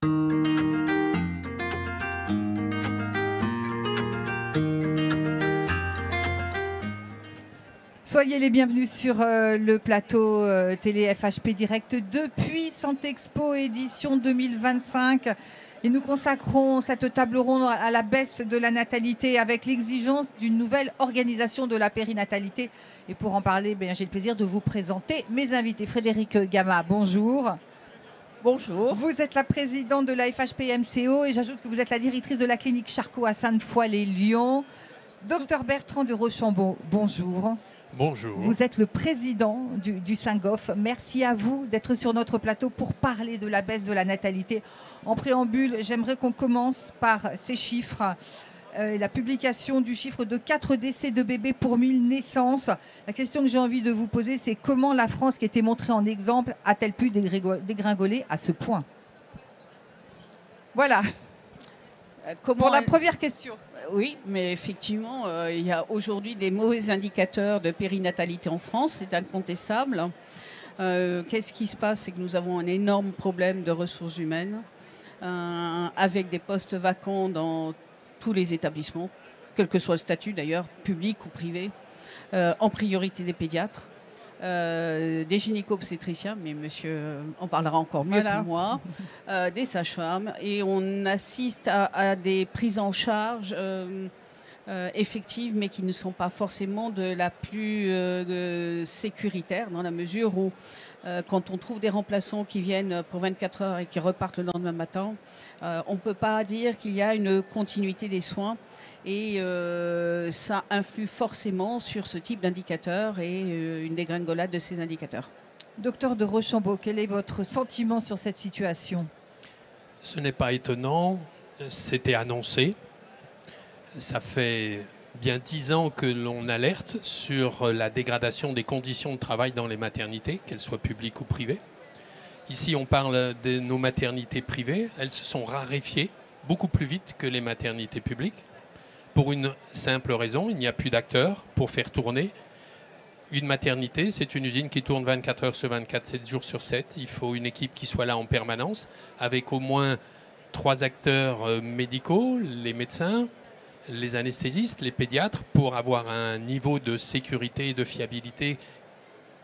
Soyez les bienvenus sur le plateau télé FHP Direct depuis Sant'Expo édition 2025. Et nous consacrons cette table ronde à la baisse de la natalité avec l'exigence d'une nouvelle organisation de la périnatalité. Et pour en parler, j'ai le plaisir de vous présenter mes invités. Frédérique Gama, bonjour. Bonjour. Vous êtes la présidente de la FHP-MCO et j'ajoute que vous êtes la directrice de la clinique Charcot à Sainte-Foy-les-Lyon. Docteur Bertrand de Rochambeau, bonjour. Bonjour. Vous êtes le président du Saint-Goff. Merci à vous d'être sur notre plateau pour parler de la baisse de la natalité. En préambule, j'aimerais qu'on commence par ces chiffres. La publication du chiffre de 4 décès de bébés pour 1000 naissances. La question que j'ai envie de vous poser, c'est comment la France, qui était montrée en exemple, a-t-elle pu dégringoler à ce point? Voilà. Pour la première question. Oui, mais effectivement, il y a aujourd'hui des mauvais indicateurs de périnatalité en France, c'est incontestable. Qu'est-ce qui se passe? C'est que nous avons un énorme problème de ressources humaines, avec des postes vacants dans tous les établissements, quel que soit le statut d'ailleurs, public ou privé, en priorité des pédiatres. Des gynéco-obstétriciens, mais monsieur en parlera encore mieux que moi, des sages-femmes, et on assiste à des prises en charge effectives, mais qui ne sont pas forcément de la plus sécuritaire, dans la mesure où quand on trouve des remplaçants qui viennent pour 24 heures et qui repartent le lendemain matin, on ne peut pas dire qu'il y a une continuité des soins. Et ça influe forcément sur ce type d'indicateur et une dégringolade de ces indicateurs. Docteur de Rochambeau, quel est votre sentiment sur cette situation? Ce n'est pas étonnant, c'était annoncé. Ça fait bien 10 ans que l'on alerte sur la dégradation des conditions de travail dans les maternités, qu'elles soient publiques ou privées. Ici, on parle de nos maternités privées. Elles se sont raréfiées beaucoup plus vite que les maternités publiques. Pour une simple raison, il n'y a plus d'acteurs pour faire tourner. Une maternité, c'est une usine qui tourne 24 heures sur 24, 7 jours sur 7. Il faut une équipe qui soit là en permanence, avec au moins 3 acteurs médicaux, les médecins, les anesthésistes, les pédiatres, pour avoir un niveau de sécurité et de fiabilité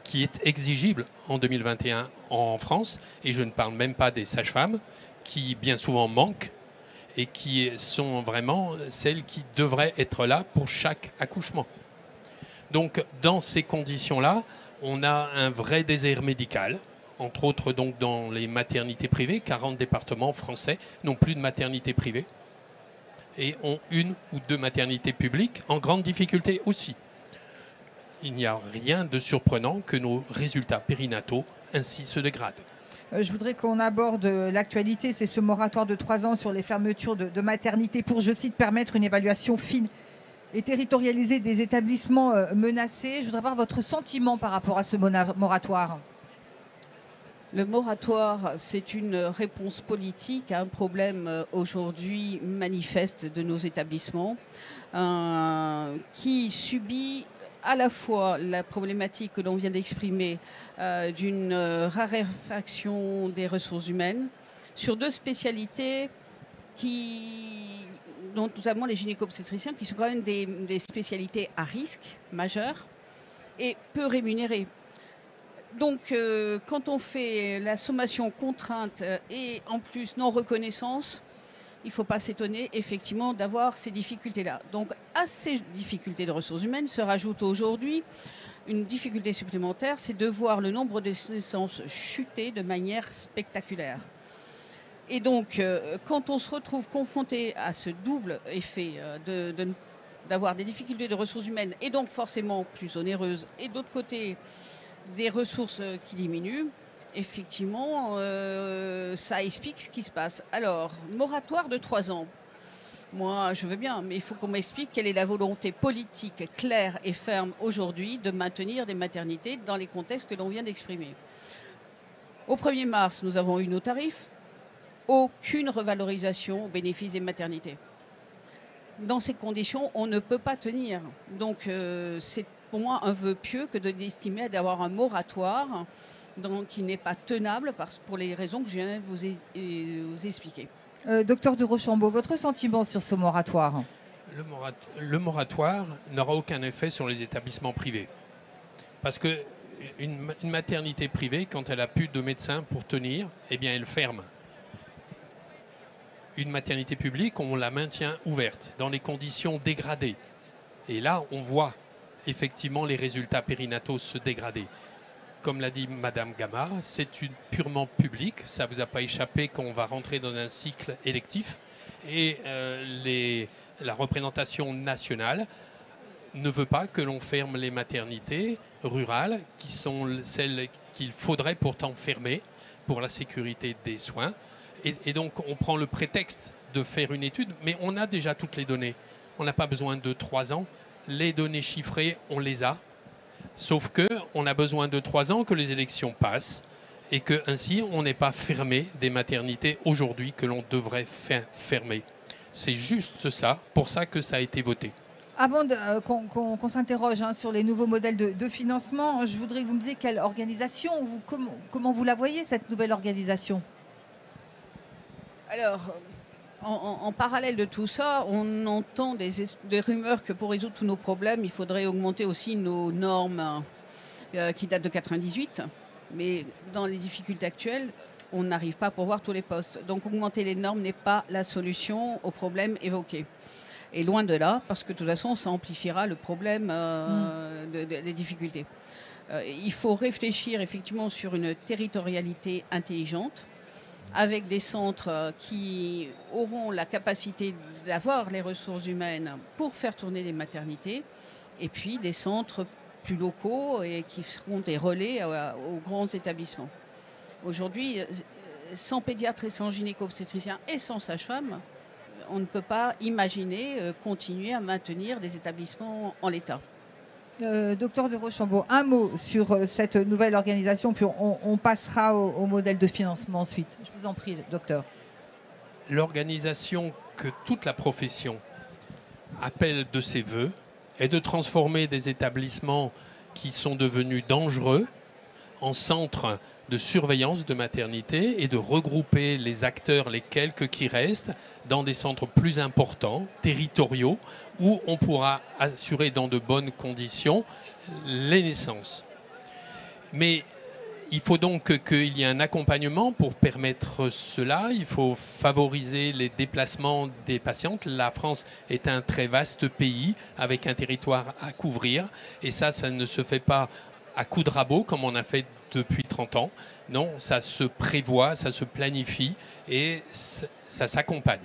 qui est exigible en 2021 en France. Et je ne parle même pas des sages-femmes, qui bien souvent manquent, et qui sont vraiment celles qui devraient être là pour chaque accouchement. Donc, dans ces conditions-là, on a un vrai désert médical, entre autres donc dans les maternités privées. 40 départements français n'ont plus de maternité privée et ont 1 ou 2 maternités publiques en grande difficulté aussi. Il n'y a rien de surprenant que nos résultats périnataux ainsi se dégradent. Je voudrais qu'on aborde l'actualité, c'est ce moratoire de 3 ans sur les fermetures de maternités pour, je cite, permettre une évaluation fine et territorialisée des établissements menacés. Je voudrais avoir votre sentiment par rapport à ce moratoire. Le moratoire, c'est une réponse politique à un problème aujourd'hui manifeste de nos établissements qui subit à la fois la problématique que l'on vient d'exprimer d'une raréfaction des ressources humaines sur 2 spécialités dont notamment les gynéco-obstétriciens, qui sont quand même des spécialités à risque majeur et peu rémunérées. Donc quand on fait la sommation contrainte et en plus non-reconnaissance, il ne faut pas s'étonner effectivement d'avoir ces difficultés-là. Donc à ces difficultés de ressources humaines se rajoute aujourd'hui une difficulté supplémentaire, c'est de voir le nombre de naissances chuter de manière spectaculaire. Et donc quand on se retrouve confronté à ce double effet d'avoir des difficultés de ressources humaines et donc forcément plus onéreuses, et d'autre côté des ressources qui diminuent, effectivement, ça explique ce qui se passe. Alors, moratoire de 3 ans. Moi, je veux bien, mais il faut qu'on m'explique quelle est la volonté politique claire et ferme aujourd'hui de maintenir des maternités dans les contextes que l'on vient d'exprimer. Au 1er mars, nous avons eu nos tarifs. Aucune revalorisation au bénéfice des maternités. Dans ces conditions, on ne peut pas tenir. Donc, c'est pour moi un vœu pieux que d'estimer d'avoir un moratoire donc qui n'est pas tenable pour les raisons que je viens de vous expliquer. Docteur de Rochambeau, votre sentiment sur ce moratoire? Le moratoire n'aura aucun effet sur les établissements privés. Parce que une maternité privée, quand elle n'a plus de médecins pour tenir, eh bien elle ferme. Une maternité publique, on la maintient ouverte, dans les conditions dégradées. Et là, on voit effectivement les résultats périnataux se dégrader. Comme l'a dit Madame Gamard, c'est purement public. Ça ne vous a pas échappé qu'on va rentrer dans un cycle électif. Et la représentation nationale ne veut pas que l'on ferme les maternités rurales, qui sont celles qu'il faudrait pourtant fermer pour la sécurité des soins. Et donc, on prend le prétexte de faire une étude, mais on a déjà toutes les données. On n'a pas besoin de 3 ans. Les données chiffrées, on les a. Sauf qu'on a besoin de 3 ans que les élections passent et qu'ainsi, on n'est pas fermé des maternités aujourd'hui que l'on devrait fermer. C'est juste ça, pour ça que ça a été voté. Avant qu'on s'interroge sur les nouveaux modèles de financement, je voudrais que vous me disiez quelle organisation, comment vous la voyez, cette nouvelle organisation? Alors, en parallèle de tout ça, on entend des rumeurs que pour résoudre tous nos problèmes, il faudrait augmenter aussi nos normes qui datent de 98. Mais dans les difficultés actuelles, on n'arrive pas à pourvoir tous les postes. Donc augmenter les normes n'est pas la solution aux problèmes évoqués. Et loin de là, parce que de toute façon, ça amplifiera le problème des difficultés. Il faut réfléchir effectivement sur une territorialité intelligente, avec des centres qui auront la capacité d'avoir les ressources humaines pour faire tourner les maternités, et puis des centres plus locaux et qui seront des relais aux grands établissements. Aujourd'hui, sans pédiatre et sans gynéco-obstétricien et sans sage-femme, on ne peut pas imaginer continuer à maintenir des établissements en l'état. Docteur de Rochambeau, un mot sur cette nouvelle organisation, puis on passera au modèle de financement ensuite. Je vous en prie, docteur. L'organisation que toute la profession appelle de ses voeux est de transformer des établissements qui sont devenus dangereux en centres de surveillance de maternité et de regrouper les acteurs, les quelques qui restent, dans des centres plus importants, territoriaux, où on pourra assurer dans de bonnes conditions les naissances. Mais il faut donc qu'il y ait un accompagnement pour permettre cela. Il faut favoriser les déplacements des patientes. La France est un très vaste pays avec un territoire à couvrir. Et ça ne se fait pas à coup de rabot comme on a fait depuis 30 ans. Non, ça se prévoit, ça se planifie et ça s'accompagne.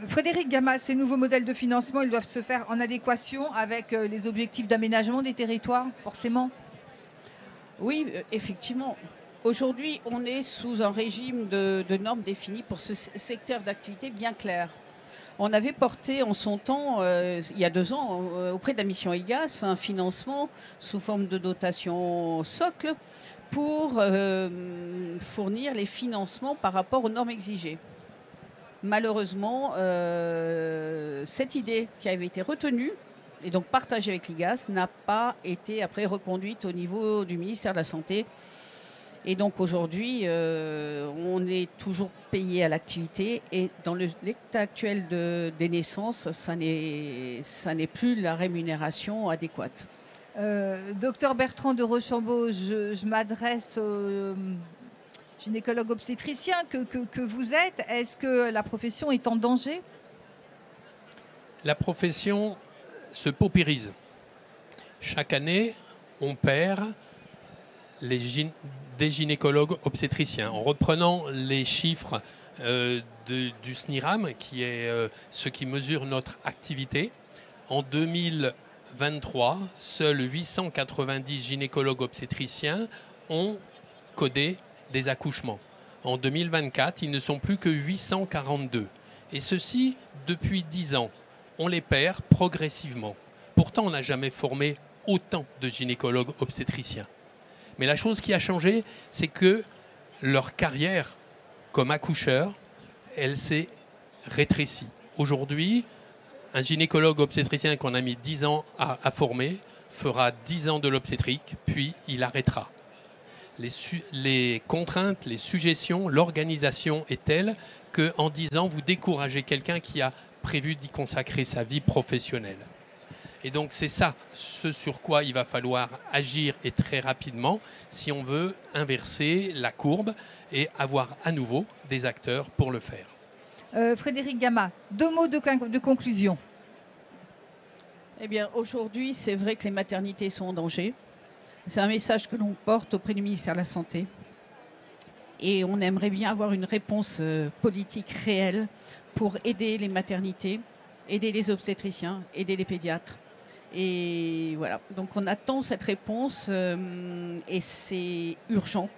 Frédéric Gamard, ces nouveaux modèles de financement, ils doivent se faire en adéquation avec les objectifs d'aménagement des territoires, forcément? Oui, effectivement. Aujourd'hui, on est sous un régime de normes définies pour ce secteur d'activité bien clair. On avait porté en son temps, il y a 2 ans, auprès de la mission IGAS, un financement sous forme de dotation socle pour fournir les financements par rapport aux normes exigées. Malheureusement, cette idée qui avait été retenue et donc partagée avec l'IGAS n'a pas été après reconduite au niveau du ministère de la Santé. Et donc aujourd'hui, on est toujours payé à l'activité et dans l'état actuel des naissances, ça n'est plus la rémunération adéquate. Docteur Bertrand de Rochambeau, je m'adresse au gynécologue obstétricien que vous êtes. Est-ce que la profession est en danger? La profession se paupérise. Chaque année, on perd des gynécologues obstétriciens. En reprenant les chiffres du SNIRAM, qui est ce qui mesure notre activité, en 2023, seuls 890 gynécologues obstétriciens ont codé des accouchements. En 2024, ils ne sont plus que 842. Et ceci depuis 10 ans. On les perd progressivement. Pourtant, on n'a jamais formé autant de gynécologues obstétriciens. Mais la chose qui a changé, c'est que leur carrière comme accoucheur, elle s'est rétrécie. Aujourd'hui, un gynécologue obstétricien qu'on a mis 10 ans à former fera 10 ans de l'obstétrique, puis il arrêtera. les contraintes, les suggestions, l'organisation est telle qu'en 10 ans, vous découragez quelqu'un qui a prévu d'y consacrer sa vie professionnelle. Et donc c'est ça, ce sur quoi il va falloir agir et très rapidement si on veut inverser la courbe et avoir à nouveau des acteurs pour le faire. Frédéric Gama, 2 mots de conclusion. Eh bien, aujourd'hui, c'est vrai que les maternités sont en danger. C'est un message que l'on porte auprès du ministère de la Santé. Et on aimerait bien avoir une réponse politique réelle pour aider les maternités, aider les obstétriciens, aider les pédiatres. Et voilà, donc on attend cette réponse et c'est urgent.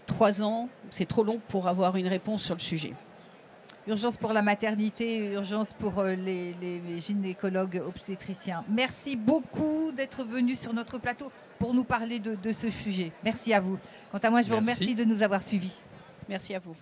3 ans, c'est trop long pour avoir une réponse sur le sujet. Urgence pour la maternité, urgence pour les gynécologues obstétriciens. Merci beaucoup d'être venu sur notre plateau pour nous parler de ce sujet. Merci à vous. Quant à moi, je vous remercie de nous avoir suivis. Merci à vous.